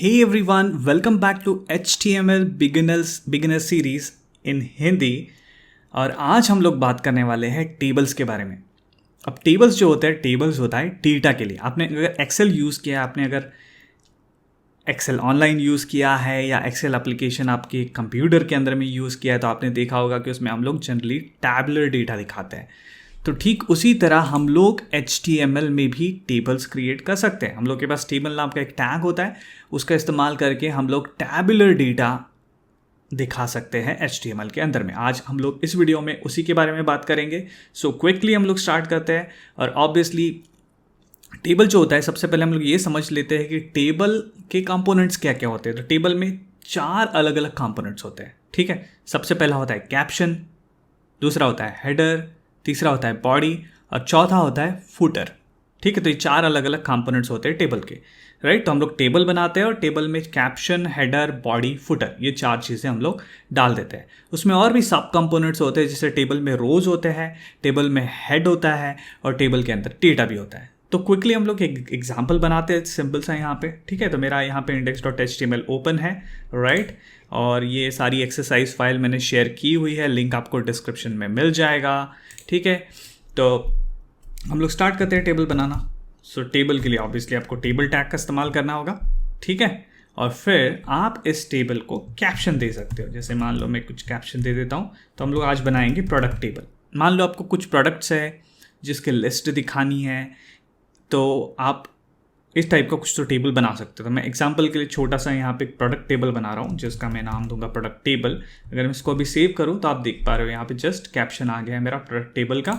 Hey everyone, welcome back to HTML beginner series in Hindi. और आज हम लोग बात करने वाले हैं टेबल्स के बारे में। अब टेबल्स जो होते हैं, टेबल्स होता है डेटा के लिए। आपने अगर एक्सेल यूज़ किया, आपने अगर एक्सेल ऑनलाइन यूज़ किया है या एक्सेल एप्लीकेशन आपके कंप्यूटर के अंदर में यूज़ किया है, तो आपने देखा होगा कि उसमें हम लोग जनरली टैबुलर डेटा दिखाते हैं। तो ठीक उसी तरह हम लोग HTML में भी टेबल्स क्रिएट कर सकते हैं। हम लोग के पास टेबल नाम का एक टैग होता है, उसका इस्तेमाल करके हम लोग टैबुलर डेटा दिखा सकते हैं HTML के अंदर में। आज हम लोग इस वीडियो में उसी के बारे में बात करेंगे। सो क्विकली हम लोग स्टार्ट करते हैं। और ऑब्वियसली टेबल जो होता है, सबसे पहले हम लोग ये समझ लेते हैं कि टेबल के कंपोनेंट्स क्या क्या होते हैं। तो टेबल में 4 अलग अलग कंपोनेंट्स होते हैं, ठीक है। सबसे पहला होता है कैप्शन, दूसरा होता है हेडर, तीसरा होता है बॉडी और चौथा होता है फुटर, ठीक है। तो ये 4 अलग अलग कंपोनेंट्स होते हैं टेबल के, राइट। तो हम लोग टेबल बनाते हैं और टेबल में कैप्शन, हेडर, बॉडी, फुटर, ये 4 चीज़ें हम लोग डाल देते हैं। उसमें और भी सब कंपोनेंट्स होते हैं, जैसे टेबल में रोज होते हैं, टेबल में हेड होता है और टेबल के अंदर डेटा भी होता है। तो क्विकली हम लोग एक एग्जाम्पल बनाते हैं, सिंपल सा यहाँ पे, ठीक है। तो मेरा यहाँ पे index.html ओपन है, राइट। और ये सारी एक्सरसाइज फाइल मैंने शेयर की हुई है, लिंक आपको डिस्क्रिप्शन में मिल जाएगा, ठीक है। तो हम लोग स्टार्ट करते हैं टेबल बनाना। सो टेबल के लिए ऑब्वियसली आपको टेबल टैग का इस्तेमाल करना होगा, ठीक है। और फिर आप इस टेबल को कैप्शन दे सकते हो। जैसे मान लो मैं कुछ कैप्शन दे देता हूँ, तो हम लोग आज बनाएंगे प्रोडक्ट टेबल। मान लो आपको कुछ प्रोडक्ट्स है जिसके लिस्ट दिखानी है, तो आप इस टाइप का कुछ तो टेबल बना सकते हो। तो मैं एग्जांपल के लिए छोटा सा यहाँ पे प्रोडक्ट टेबल बना रहा हूँ, जिसका मैं नाम दूंगा प्रोडक्ट टेबल। अगर मैं इसको अभी सेव करूँ तो आप देख पा रहे हो यहाँ पे जस्ट कैप्शन आ गया है मेरा प्रोडक्ट टेबल का,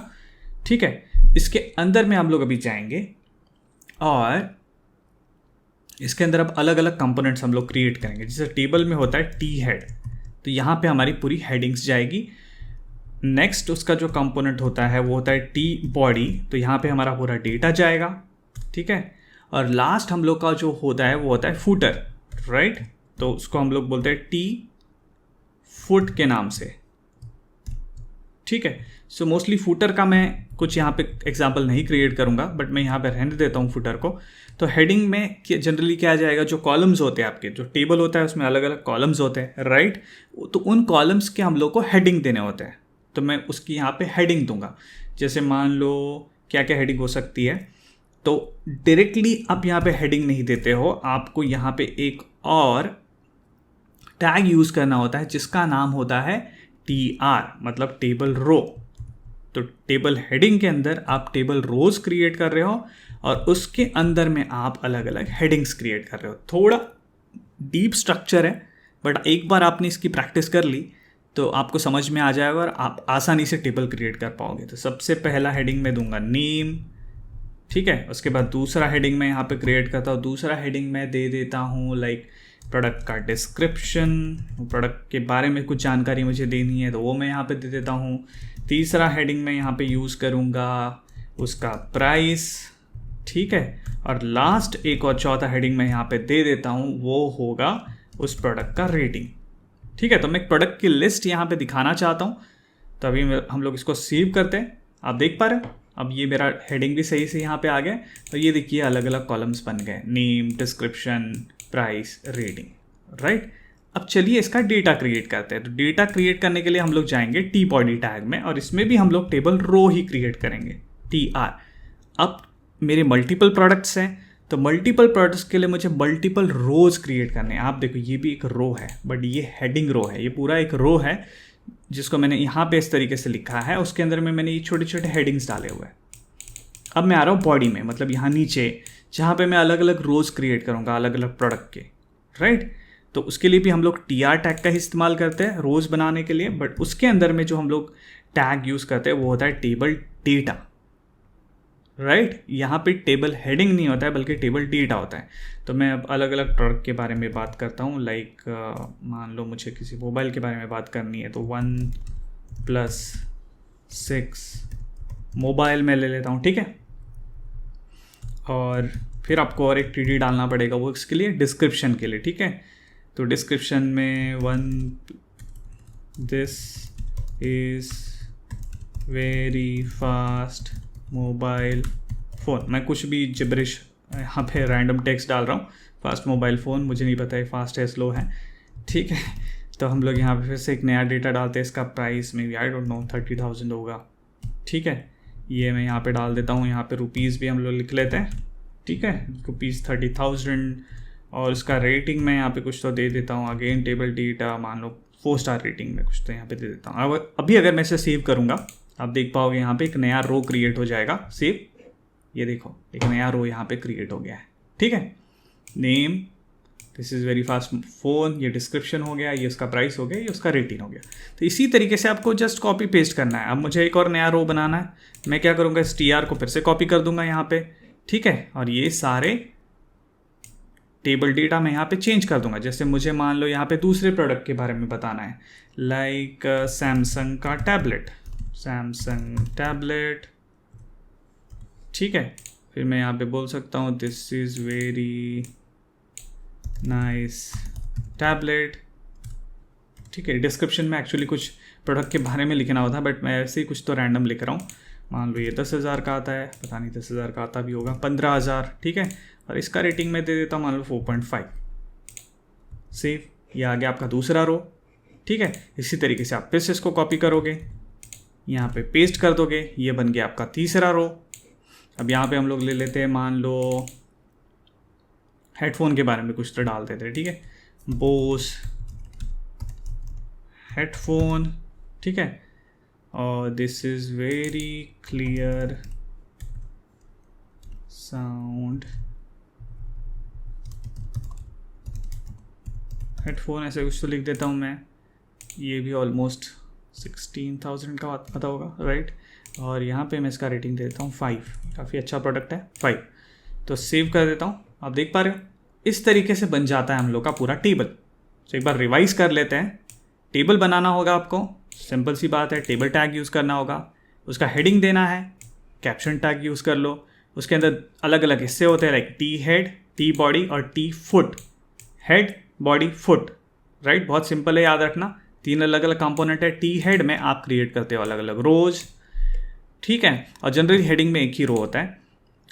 ठीक है। इसके अंदर में हम लोग अभी जाएंगे और इसके अंदर अब अलग अलग कंपोनेंट्स हम लोग क्रिएट करेंगे। जैसे टेबल में होता है टी हेड, तो यहाँ पे हमारी पूरी हेडिंग्स जाएगी। नेक्स्ट उसका जो कंपोनेंट होता है वो होता है टी बॉडी, तो यहाँ पे हमारा पूरा डेटा जाएगा, ठीक है। और लास्ट हम लोग का जो होता है वो होता है फुटर, राइट। तो उसको हम लोग बोलते हैं टी फुट के नाम से, ठीक है। सो मोस्टली फुटर का मैं कुछ यहाँ पे एग्जांपल नहीं क्रिएट करूँगा, बट मैं यहाँ पे रहने देता हूँ फुटर को। तो हेडिंग में जनरली क्या आ जाएगा, जो कॉलम्स होते हैं आपके, जो टेबल होता है उसमें अलग अलग कॉलम्स होते हैं, राइट। तो उन कॉलम्स के हम लोग को हेडिंग देने होते हैं, तो मैं उसकी यहाँ पे हेडिंग दूंगा। जैसे मान लो क्या क्या हेडिंग हो सकती है, तो डायरेक्टली आप यहाँ पे हेडिंग नहीं देते हो, आपको यहाँ पे एक और टैग यूज़ करना होता है जिसका नाम होता है TR, मतलब टेबल रो। तो टेबल हेडिंग के अंदर आप टेबल रोज क्रिएट कर रहे हो और उसके अंदर में आप अलग अलग हेडिंग्स क्रिएट कर रहे हो। थोड़ा डीप स्ट्रक्चर है, बट एक बार आपने इसकी प्रैक्टिस कर ली तो आपको समझ में आ जाएगा और आप आसानी से टेबल क्रिएट कर पाओगे। तो सबसे पहला हेडिंग में दूंगा नेम, ठीक है। उसके बाद दूसरा हेडिंग मैं यहाँ पे क्रिएट करता हूँ। दूसरा हेडिंग मैं दे देता हूँ लाइक प्रोडक्ट का डिस्क्रिप्शन, प्रोडक्ट के बारे में कुछ जानकारी मुझे देनी है तो वो मैं यहाँ पे दे देता हूँ। तीसरा हेडिंग मैं यहाँ पे यूज़ करूँगा उसका प्राइस, ठीक है। और लास्ट एक और चौथा हेडिंग मैं यहाँ पे दे देता हूँ, वो होगा उस प्रोडक्ट का रेटिंग, ठीक है। तो मैं एक प्रोडक्ट की लिस्ट यहाँ पे दिखाना चाहता हूँ, तो अभी हम लोग इसको सेव करते हैं। आप देख पा रहे हो अब ये मेरा हेडिंग भी सही से यहाँ पे आ गया। तो ये देखिए अलग अलग कॉलम्स बन गए, name, description, price, rating, right. अब चलिए इसका डेटा क्रिएट करते हैं। तो डेटा क्रिएट करने के लिए हम लोग जाएंगे टी बॉडी टैग में और इसमें भी हम लोग टेबल रो ही क्रिएट करेंगे, TR। अब मेरे मल्टीपल प्रोडक्ट्स हैं, तो मल्टीपल प्रोडक्ट्स के लिए मुझे मल्टीपल रोज क्रिएट करने हैं। आप देखो ये भी एक रो है, बट ये हेडिंग रो है, ये पूरा एक रो है जिसको मैंने यहाँ पे इस तरीके से लिखा है। उसके अंदर में मैंने ये छोटे छोटे हेडिंग्स डाले हुए हैं। अब मैं आ रहा हूँ बॉडी में, मतलब यहाँ नीचे जहाँ पे मैं अलग अलग रोज क्रिएट करूँगा अलग अलग प्रोडक्ट के, राइट। तो उसके लिए भी हम लोग TR टैग का ही इस्तेमाल करते हैं रोज बनाने के लिए, बट उसके अंदर में जो हम लोग टैग यूज़ करते हैं वो होता है टेबल डेटा, राइट। यहाँ पे टेबल हेडिंग नहीं होता है बल्कि टेबल डेटा होता है। तो मैं अब अलग अलग प्रोडक्ट के बारे में बात करता हूँ। लाइक मान लो मुझे किसी मोबाइल के बारे में बात करनी है, तो OnePlus 6 मोबाइल में ले लेता हूँ, ठीक है। और फिर आपको और एक TD डालना पड़ेगा, वो इसके लिए डिस्क्रिप्शन के लिए, ठीक है। तो डिस्क्रिप्शन में this is very fast mobile phone, मैं कुछ भी जिब्रिश यहाँ पे रैंडम टेक्स्ट डाल रहा हूँ फास्ट मोबाइल फ़ोन, मुझे नहीं पता है फास्ट है स्लो है, ठीक है। तो हम लोग यहाँ पे फिर से एक नया डेटा डालते हैं, इसका price may be I don't know 30,000 होगा, ठीक है। ये मैं यहाँ पे डाल देता हूँ, यहाँ पे रुपीज़ भी हम लोग लिख लेते हैं, ठीक है, रुपीज़ 30,000। और इसका रेटिंग मैं यहाँ पे कुछ तो दे देता हूँ, अगेन टेबल डेटा, मान लो 4 स्टार रेटिंग में कुछ तो यहाँ पे दे देता हूँ। अब अभी अगर मैं इसे सेव करूँगा, आप देख पाओगे यहाँ पे एक नया रो क्रिएट हो जाएगा। सेव, ये देखो एक नया रो यहाँ पे क्रिएट हो गया है, ठीक है। Name, this is very fast phone, ये डिस्क्रिप्शन हो गया, ये उसका प्राइस हो गया, ये उसका रेटिंग हो गया। तो इसी तरीके से आपको जस्ट कॉपी पेस्ट करना है। अब मुझे एक और नया रो बनाना है, मैं क्या करूँगा, इस TR को फिर से कॉपी कर दूंगा यहाँ पे, ठीक है। और ये सारे टेबल डेटा मैं यहाँ पे चेंज कर दूंगा। जैसे मुझे मान लो यहाँ पे दूसरे प्रोडक्ट के बारे में बताना है, लाइक सैमसंग का टैबलेट, सैमसंग टैबलेट, ठीक है। फिर मैं यहाँ पे बोल सकता हूँ this is very Nise tablet, ठीक है। डिस्क्रिप्शन में एक्चुअली कुछ प्रोडक्ट के बारे में लिखना होता है, बट मैं ऐसे ही कुछ तो रैंडम लिख रहा हूँ। मान लो ये 10,000 का आता है, पता नहीं 10,000 का आता भी होगा, 15,000, ठीक है। और इसका रेटिंग मैं दे देता हूँ मान लो 4.5। सेव, ये आ गया आपका दूसरा रो, ठीक है। इसी तरीके से आप फिर से इसको कॉपी करोगे, यहाँ पे पेस्ट कर दोगे, ये बन गया आपका तीसरा रो। अब यहाँ पे हम लोग ले लेते हैं, मान लो हेडफोन के बारे में कुछ तो डाल देते हैं, ठीक है, बोस हेडफोन, ठीक है। और this is very clear sound headphone, ऐसे कुछ तो लिख देता हूँ मैं। ये भी ऑलमोस्ट 16,000 का आता होगा, राइट। और यहाँ पे मैं इसका रेटिंग दे देता हूँ 5, काफ़ी अच्छा प्रोडक्ट है, 5। तो सेव कर देता हूँ, आप देख पा रहे हो इस तरीके से बन जाता है हम लोग का पूरा टेबल। तो एक बार रिवाइज कर लेते हैं। टेबल बनाना होगा आपको, सिंपल सी बात है, टेबल टैग यूज़ करना होगा, उसका हेडिंग देना है, कैप्शन टैग यूज़ कर लो, उसके अंदर अलग अलग हिस्से होते हैं, like T head, T body और T foot, head body foot, right. बहुत सिंपल है, याद रखना, 3 अलग अलग कंपोनेंट है। टी हेड में आप क्रिएट करते हो अलग अलग रोज, ठीक है। और जनरली हेडिंग में एक ही रो होता है,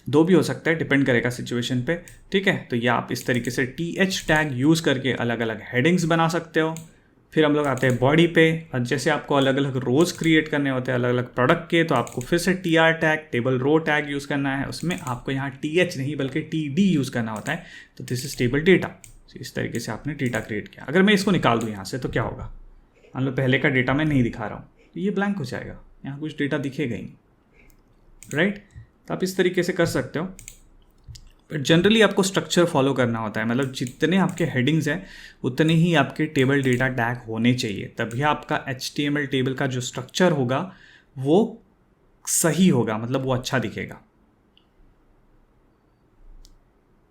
2 भी हो सकता है, डिपेंड करेगा सिचुएशन पे, ठीक है। तो ये आप इस तरीके से TH टैग यूज़ करके अलग अलग हेडिंग्स बना सकते हो। फिर हम लोग आते हैं बॉडी पे, और जैसे आपको अलग अलग रोज क्रिएट करने होते हैं अलग अलग प्रोडक्ट के, तो आपको फिर से TR tag, table row tag use करना है। उसमें आपको यहाँ TH नहीं बल्कि TD यूज़ करना होता है। तो दिस इज टेबल डेटा। इस तरीके से आपने डेटा क्रिएट किया। अगर मैं इसको निकाल दूँ यहाँ से तो क्या होगा, मान लो पहले का डेटा मैं नहीं दिखा रहा हूँ, तो ये ब्लैंक हो जाएगा, यहाँ कुछ डेटा दिखेगा ही, राइट। तो आप इस तरीके से कर सकते हो, बट जनरली आपको स्ट्रक्चर फॉलो करना होता है। मतलब जितने आपके हेडिंग्स हैं उतने ही आपके टेबल डेटा टैग होने चाहिए, तभी आपका HTML टेबल का जो स्ट्रक्चर होगा वो सही होगा, मतलब वो अच्छा दिखेगा,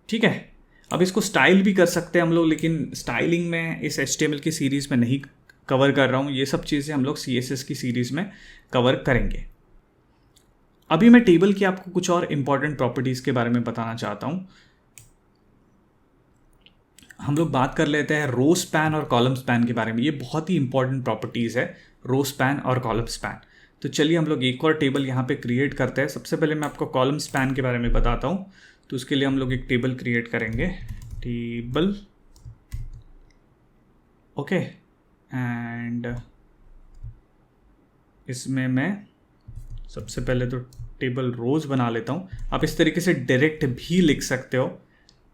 ठीक है। अब इसको स्टाइल भी कर सकते हैं हम लोग, लेकिन स्टाइलिंग में इस HTML की सीरीज़ में नहीं कवर कर रहा हूँ। ये सब चीज़ें हम लोग CSS की सीरीज़ में कवर करेंगे। अभी मैं टेबल की आपको कुछ और इम्पॉर्टेंट प्रॉपर्टीज़ के बारे में बताना चाहता हूँ। हम लोग बात कर लेते हैं रो स्पैन और कॉलम स्पैन के बारे में। ये बहुत ही इंपॉर्टेंट प्रॉपर्टीज़ है, रो स्पैन और कॉलम स्पैन। तो चलिए हम लोग एक और टेबल यहाँ पे क्रिएट करते हैं। सबसे पहले मैं आपको कॉलम स्पैन के बारे में बताता हूँ। तो उसके लिए हम लोग एक टेबल क्रिएट करेंगे, टेबल, ओके। एंड इसमें मैं सबसे पहले तो टेबल रोज़ बना लेता हूँ। आप इस तरीके से डायरेक्ट भी लिख सकते हो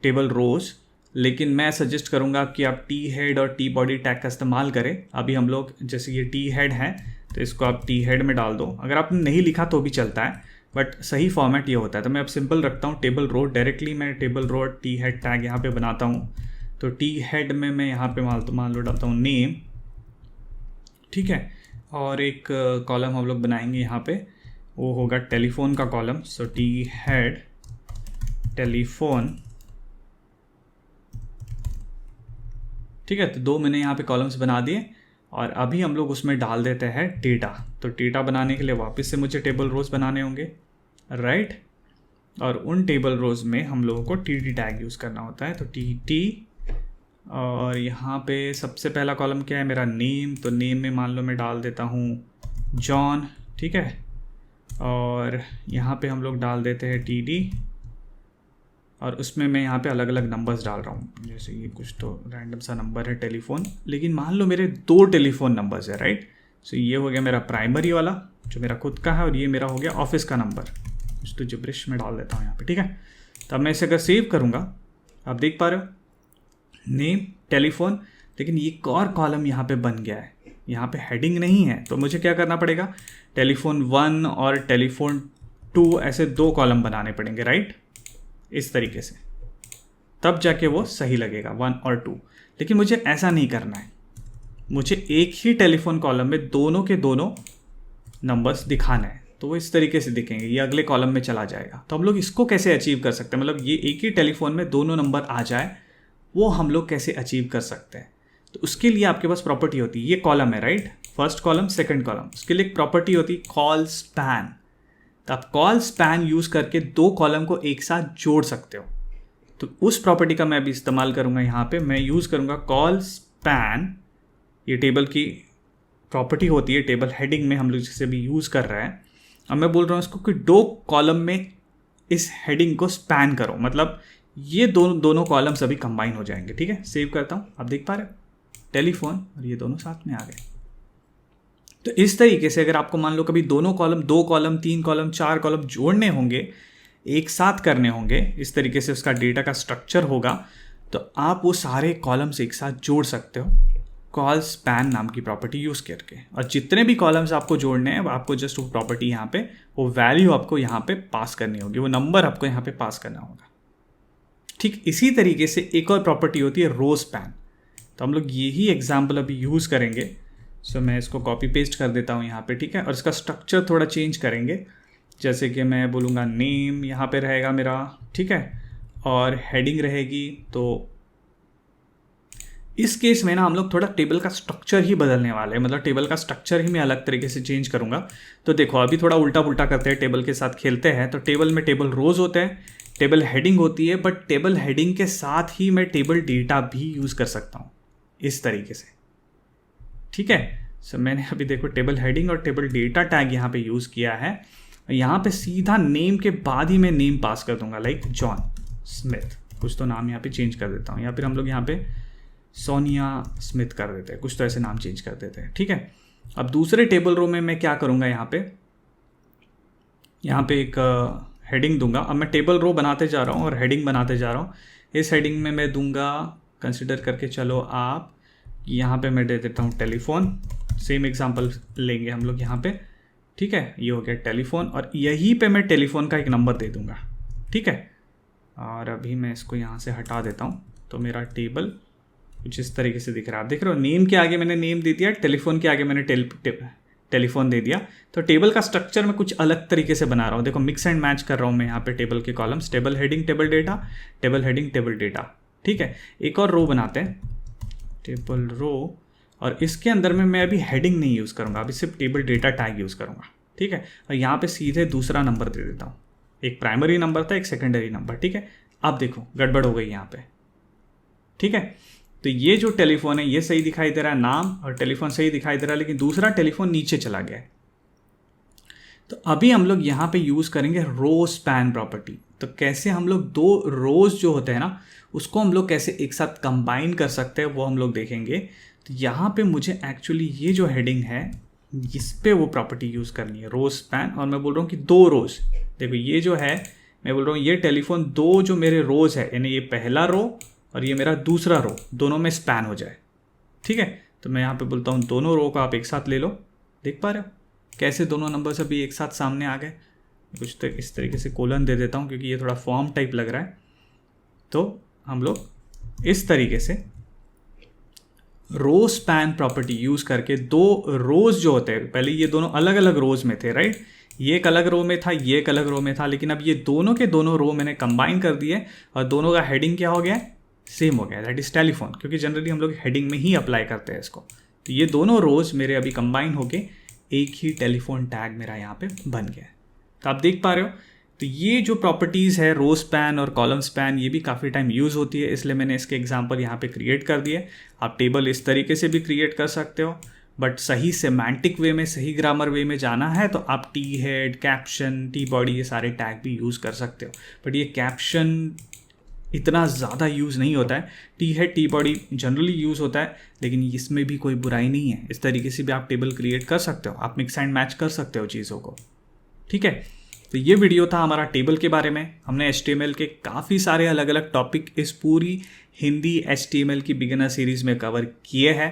टेबल रोज़, लेकिन मैं सजेस्ट करूँगा कि आप टी हेड और टी बॉडी टैग का इस्तेमाल करें। अभी हम लोग जैसे ये टी हेड है तो इसको आप टी हेड में डाल दो। अगर आपने नहीं लिखा तो भी चलता है, बट सही फॉर्मेट ये होता है। तो मैं अब सिंपल रखता हूँ टेबल रो, डायरेक्टली मैं table rho T head tag यहाँ पे बनाता हूँ। तो टी हेड में मैं यहाँ पे मान लो डालता हूँ नेम, ठीक है। और एक कॉलम हम लोग बनाएंगे यहाँ पे, वो होगा टेलीफोन का column. So T head telephone, ठीक है। तो 2 मैंने यहाँ पे कॉलम्स बना दिए और अभी हम लोग उसमें डाल देते हैं डेटा। तो डेटा बनाने के लिए वापस से मुझे टेबल रोज़ बनाने होंगे, राइट। और उन टेबल रोज़ में हम लोगों को TT टैग यूज़ करना होता है। तो TT, और यहाँ पे सबसे पहला कॉलम क्या है मेरा, नेम। तो नेम में मान लो मैं डाल देता हूँ जॉन, ठीक है। और यहाँ पे हम लोग डाल देते हैं TD, और उसमें मैं यहाँ पे अलग अलग नंबर्स डाल रहा हूँ। जैसे ये कुछ तो रैंडम सा नंबर है टेलीफोन, लेकिन मान लो मेरे 2 टेलीफोन नंबर्स है, राइट। सो ये हो गया मेरा प्राइमरी वाला जो मेरा खुद का है, और ये मेरा हो गया ऑफिस का नंबर। कुछ तो जिब्रिश में डाल देता हूँ यहाँ पे, ठीक है। तब मैं इसे अगर सेव करूँगा, आप देख पा रहे हो नेम टेलीफोन, लेकिन ये एक और कॉलम यहाँ पे बन गया है, यहाँ पे हेडिंग नहीं है। तो मुझे क्या करना पड़ेगा, टेलीफोन 1 और टेलीफोन 2 ऐसे 2 कॉलम बनाने पड़ेंगे, राइट, इस तरीके से, तब जाके वो सही लगेगा 1 और 2। लेकिन मुझे ऐसा नहीं करना है, मुझे एक ही टेलीफोन कॉलम में दोनों के दोनों नंबर्स दिखाना है। तो वो इस तरीके से दिखेंगे, ये अगले कॉलम में चला जाएगा। तो हम लोग इसको कैसे अचीव कर सकते हैं, मतलब ये एक ही टेलीफोन में दोनों नंबर आ जाए, वो हम लोग कैसे अचीव कर सकते हैं। तो उसके लिए आपके पास प्रॉपर्टी होती है, ये कॉलम है, right, first column second column, उसके लिए एक प्रॉपर्टी होती है कॉल स्पैन। तो आप कॉल स्पैन यूज़ करके 2 कॉलम को एक साथ जोड़ सकते हो। तो उस प्रॉपर्टी का मैं अभी इस्तेमाल करूँगा। यहाँ पे मैं यूज़ करूँगा कॉल स्पैन, ये टेबल की प्रॉपर्टी होती है, टेबल हेडिंग में हम लोग जिसे भी यूज़ कर रहे हैं। अब मैं बोल रहा हूँ इसको कि 2 कॉलम में इस हेडिंग को स्पैन करो, मतलब ये दोनों कॉलम्स अभी कंबाइन हो जाएंगे, ठीक है। सेव करता हूँ, आप देख पा रहे हो टेलीफोन और ये दोनों साथ में आ गए। तो इस तरीके से अगर आपको मान लो कभी दोनों कॉलम, 2 कॉलम, 3 कॉलम, 4 कॉलम जोड़ने होंगे, एक साथ करने होंगे, इस तरीके से उसका डेटा का स्ट्रक्चर होगा, तो आप वो सारे कॉलम्स एक साथ जोड़ सकते हो कॉल स्पैन नाम की प्रॉपर्टी यूज़ करके। और जितने भी कॉलम्स आपको जोड़ने हैं, आपको जस्ट वो प्रॉपर्टी यहाँ पे, वो वैल्यू आपको यहाँ पे पास करनी होगी, वो नंबर आपको यहाँ पे पास करना होगा। ठीक इसी तरीके से एक और प्रॉपर्टी होती है रो स्पैन। तो हम लोग यही एग्जाम्पल अभी यूज़ करेंगे। सो मैं इसको कॉपी पेस्ट कर देता हूँ यहाँ पे, ठीक है। और इसका स्ट्रक्चर थोड़ा चेंज करेंगे, जैसे कि मैं बोलूँगा नेम यहाँ पे रहेगा मेरा, ठीक है, और हेडिंग रहेगी। तो इस केस में ना हम लोग थोड़ा टेबल का स्ट्रक्चर ही बदलने वाले हैं, मतलब टेबल का स्ट्रक्चर ही मैं अलग तरीके से चेंज करूँगा। तो देखो अभी थोड़ा उल्टा पुल्टा करते हैं, टेबल के साथ खेलते हैं। तो टेबल में टेबल रोज़ होते हैं, टेबल हेडिंग होती है, बट टेबल हेडिंग के साथ ही मैं टेबल डेटा भी यूज़ कर सकता हूँ इस तरीके से, ठीक है। सो मैंने अभी देखो टेबल हेडिंग और टेबल डेटा टैग यहाँ पे यूज़ किया है। यहाँ पे सीधा नेम के बाद ही मैं नेम पास कर दूंगा, लाइक जॉन स्मिथ, कुछ तो नाम यहाँ पे चेंज कर देता हूँ, या फिर हम लोग यहाँ पे सोनिया स्मिथ कर देते हैं, कुछ तो ऐसे नाम चेंज कर देते हैं, ठीक है। अब दूसरे टेबल रो में मैं क्या करूँगा, यहाँ पे एक हेडिंग दूंगा। अब मैं टेबल रो बनाते जा रहा हूँ और हेडिंग बनाते जा रहा हूँ। इस हेडिंग में मैं दूंगा, कंसिडर करके चलो आप, यहाँ पे मैं दे देता हूँ टेलीफोन। सेम एग्जांपल लेंगे हम लोग यहाँ पे, ठीक है। ये हो गया टेलीफोन, और यहीं पे मैं टेलीफोन का एक नंबर दे दूंगा, ठीक है। और अभी मैं इसको यहाँ से हटा देता हूँ, तो मेरा टेबल कुछ इस तरीके से दिख रहा है। आप देख रहे हो, नेम के आगे मैंने नेम दे दिया, टेलीफोन के आगे मैंने टेलीफोन दे दिया। तो टेबल का स्ट्रक्चर मैं कुछ अलग तरीके से बना रहा हूँ। देखो मिक्स एंड मैच कर रहा हूँ मैं यहाँ पे टेबल के columns, table heading table data, table heading table data, ठीक है। एक और रो बनाते हैं, टेबल रो, और इसके अंदर में मैं अभी हेडिंग नहीं यूज़ करूँगा, अभी सिर्फ टेबल डेटा टैग यूज़ करूँगा, ठीक है। और यहाँ पे सीधे दूसरा नंबर दे देता हूँ, एक प्राइमरी नंबर था, एक सेकेंडरी नंबर, ठीक है। अब देखो गड़बड़ हो गई यहाँ पे, ठीक है। तो ये जो टेलीफोन है ये सही दिखाई दे रहा है नाम, और टेलीफोन सही दिखाई दे रहा है, लेकिन दूसरा टेलीफोन नीचे चला गया है। तो अभी हम लोग यहाँ पे यूज़ करेंगे रो स्पैन प्रॉपर्टी। तो कैसे हम लोग 2 रोज जो होते हैं ना, उसको हम लोग कैसे एक साथ कंबाइन कर सकते हैं, वो हम लोग देखेंगे। तो यहाँ पे मुझे एक्चुअली ये जो हेडिंग है, इस पे वो प्रॉपर्टी यूज़ करनी है, रो स्पैन। और मैं बोल रहा हूँ कि 2 रोज, देखो ये जो है, मैं बोल रहा हूँ ये टेलीफोन 2 जो मेरे रोज है, यानी ये पहला रो और ये मेरा दूसरा रो, दोनों में स्पैन हो जाए, ठीक है। तो मैं यहाँ पे बोलता हूँ दोनों रो को आप एक साथ ले लो। देख पा रहे हो कैसे दोनों नंबर्स अभी एक साथ सामने आ गए। कुछ तो इस तरीके से कोलन दे देता हूँ, क्योंकि ये थोड़ा फॉर्म टाइप लग रहा है। तो हम लोग इस तरीके से रो स्पैन प्रॉपर्टी यूज़ करके 2 रोज जो होते हैं, पहले ये दोनों अलग अलग रोज में थे, राइट, ये एक अलग रो में था, ये एक अलग रो में था, लेकिन अब ये दोनों के दोनों रो मैंने कंबाइन कर दिए, और दोनों का हेडिंग क्या हो गया, सेम हो गया, दैट इज टेलीफोन, क्योंकि जनरली हम लोग हेडिंग में ही अप्लाई करते हैं इसको। तो ये दोनों रोज मेरे अभी कंबाइन होके एक ही टेलीफोन टैग मेरा यहाँ पे बन गया है। तो आप देख पा रहे हो, तो ये जो प्रॉपर्टीज़ है रो स्पैन और कॉलम स्पैन, ये भी काफ़ी टाइम यूज़ होती है, इसलिए मैंने इसके एग्जांपल यहाँ पे क्रिएट कर दिए। आप टेबल इस तरीके से भी क्रिएट कर सकते हो, बट सही सेमांटिक वे में, सही ग्रामर वे में जाना है तो आप T head, caption, T body, ये सारे टैग भी यूज़ कर सकते हो। बट ये कैप्शन, इतना ज़्यादा यूज़ नहीं होता है। टी है, टी बॉडी जनरली यूज़ होता है, लेकिन इसमें भी कोई बुराई नहीं है। इस तरीके से भी आप टेबल क्रिएट कर सकते हो, आप मिक्स एंड मैच कर सकते हो चीज़ों को, ठीक है। तो ये वीडियो था हमारा टेबल के बारे में। हमने HTML के काफ़ी सारे अलग अलग टॉपिक इस पूरी हिंदी HTML की बिगिनर सीरीज़ में कवर किए हैं।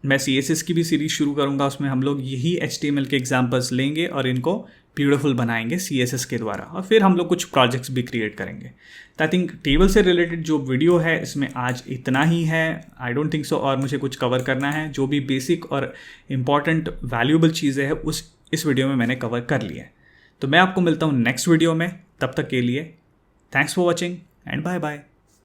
मैं CSS की भी सीरीज़ शुरू करूँगा, उसमें हम लोग यही HTML के एग्जाम्पल्स लेंगे और इनको ब्यूटीफुल बनाएंगे CSS के द्वारा, और फिर हम लोग कुछ प्रोजेक्ट्स भी क्रिएट करेंगे। तो आई थिंक टेबल से रिलेटेड जो वीडियो है इसमें आज इतना ही है। आई डोंट थिंक सो और मुझे कुछ कवर करना है। जो भी बेसिक और इम्पॉर्टेंट वैल्यूएबल चीज़ें हैं इस वीडियो में मैंने कवर कर लिया है। तो मैं आपको मिलता हूँ नेक्स्ट वीडियो में। तब तक के लिए thanks for watching and bye bye.